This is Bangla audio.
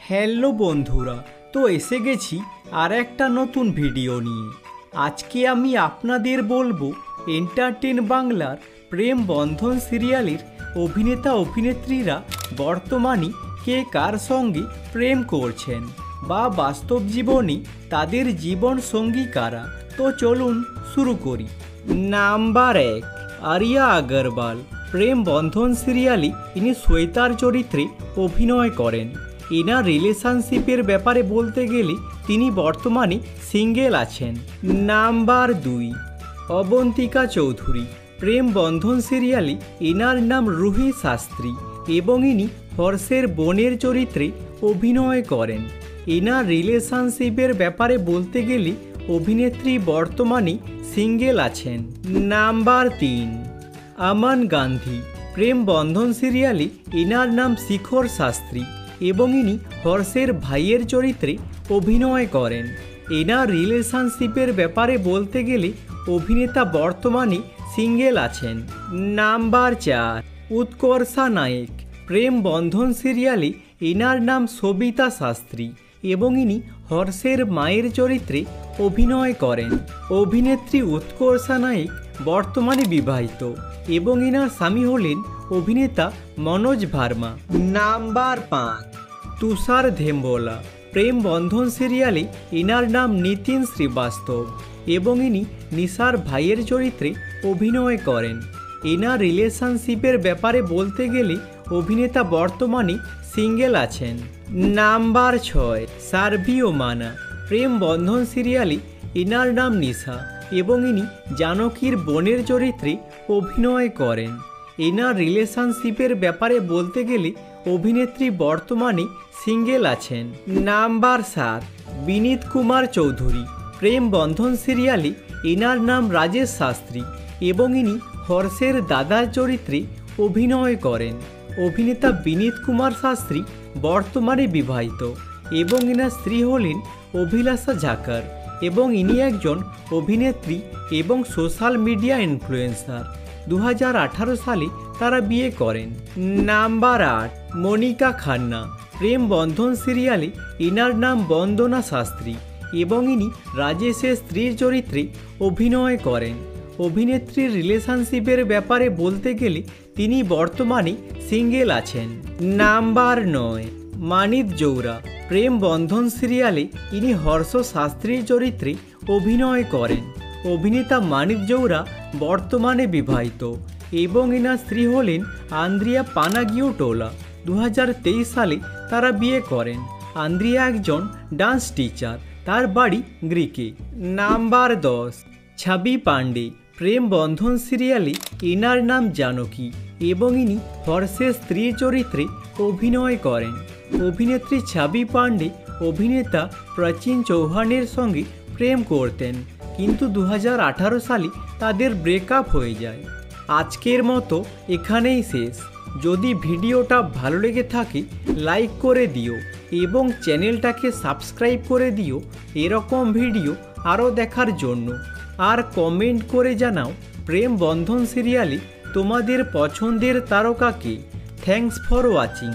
হ্যালো বন্ধুরা, তো এসে গেছি আর একটা নতুন ভিডিও নিয়ে। আজকে আমি আপনাদের বলবো এন্টারটেন বাংলার প্রেম বন্ধন সিরিয়ালের অভিনেতা অভিনেত্রীরা বর্তমানে কে কার সঙ্গে প্রেম করছেন বা বাস্তব জীবনে তাদের জীবন সঙ্গী কারা। তো চলুন শুরু করি। নাম্বার 1, আরিয়া আগরওয়াল। প্রেম বন্ধন সিরিয়ালে ইনি শ্বেতার চরিত্রে অভিনয় করেন। এনার রিলেশনশিপের ব্যাপারে বলতে গেলে তিনি বর্তমানে সিঙ্গেল আছেন। নাম্বার 2, অবন্তিকা চৌধুরী। প্রেম বন্ধন সিরিয়ালে এনার নাম রুহি শাস্ত্রী এবং ইনি হর্ষের বোনের চরিত্রে অভিনয় করেন। এনার রিলেশনশিপের ব্যাপারে বলতে গেলে অভিনেত্রী বর্তমানে সিঙ্গেল আছেন। নাম্বার 3, আমান গান্ধী। প্রেম বন্ধন সিরিয়ালে এনার নাম শিখর শাস্ত্রী এবং ইনি হর্ষের ভাইয়ের চরিত্রে অভিনয় করেন। এনার রিলেশনশিপের ব্যাপারে বলতে গেলে অভিনেতা বর্তমানে সিঙ্গেল আছেন। নাম্বার 4, উৎকর্ষা নায়েক। প্রেম বন্ধন সিরিয়ালে এনার নাম সবিতা শাস্ত্রী এবং ইনি হর্ষের মায়ের চরিত্রে অভিনয় করেন। অভিনেত্রী উৎকর্ষা নায়েক বর্তমানে বিবাহিত এবং এনার স্বামী হলেন অভিনেতা মনোজ ভার্মা। নাম্বার 5, তুষার ধেম্বোলা। প্রেম বন্ধন সিরিয়ালে এনার নাম নিতিন শ্রীবাস্তব এবং ইনি নিশার ভাইয়ের চরিত্রে অভিনয় করেন। এনার রিলেশনশিপের ব্যাপারে বলতে গেলে অভিনেতা বর্তমানে সিঙ্গেল আছেন। নাম্বার 6, সার্ভি ওমানা। প্রেম বন্ধন সিরিয়ালে এনার নাম নিশা এবং ইনি জানকীর বোনের চরিত্রে অভিনয় করেন। এনার রিলেশনশিপের ব্যাপারে বলতে গেলে অভিনেত্রী বর্তমানে সিঙ্গেল আছেন। নাম্বার 7, বিনীত কুমার চৌধুরী। প্রেম বন্ধন সিরিয়ালে এনার নাম রাজেশ শাস্ত্রী এবং ইনি হর্ষের দাদার চরিত্রে অভিনয় করেন। অভিনেতা বিনীত কুমার শাস্ত্রী বর্তমানে বিবাহিত এবং এনার স্ত্রী হলেন অভিলাষা ঝাকার এবং ইনি একজন অভিনেত্রী এবং সোশ্যাল মিডিয়া ইনফ্লুয়েন্সার। 2018 সালে তারা বিয়ে করেন। নাম্বার 8, মনিকা খান্না। প্রেম বন্ধন সিরিয়ালে এনার নাম বন্দনা শাস্ত্রী এবং ইনি রাজেশের স্ত্রীর চরিত্রে অভিনয় করেন। অভিনেত্রীর রিলেশনশিপের ব্যাপারে বলতে গেলে তিনি বর্তমানে সিঙ্গেল আছেন। নাম্বার 9, মানিত জৌরা। প্রেম বন্ধন সিরিয়ালে ইনি হর্ষ শাস্ত্রীর চরিত্রে অভিনয় করেন। অভিনেতা মানিত জৌরা বর্তমানে বিবাহিত এবং এনার স্ত্রী হলেন আন্দ্রিয়া পানাগিওটোলা। 2023 সালে তারা বিয়ে করেন। আন্দ্রিয়া একজন ডান্স টিচার, তার বাড়ি গ্রিকে। নাম্বার 10, ছবি পান্ডে। প্রেম বন্ধন সিরিয়ালে এনার নাম জানকী এবং ইনি হর্ষের স্ত্রীর চরিত্রে অভিনয় করেন। অভিনেত্রী ছবি পান্ডে অভিনেতা প্রাচীন চৌহানের সঙ্গে প্রেম করতেন, কিন্তু 2018 সালে তাদের ব্রেকআপ হয়ে যায়। আজকের মতো এখানেই শেষ। যদি ভিডিওটা ভালো লেগে থাকে লাইক করে দিও এবং চ্যানেলটাকে সাবস্ক্রাইব করে দিও এরকম ভিডিও আরও দেখার জন্য। আর কমেন্ট করে জানাও প্রেম বন্ধন সিরিয়ালে তোমাদের পছন্দের তারকাকে। Thanks for watching.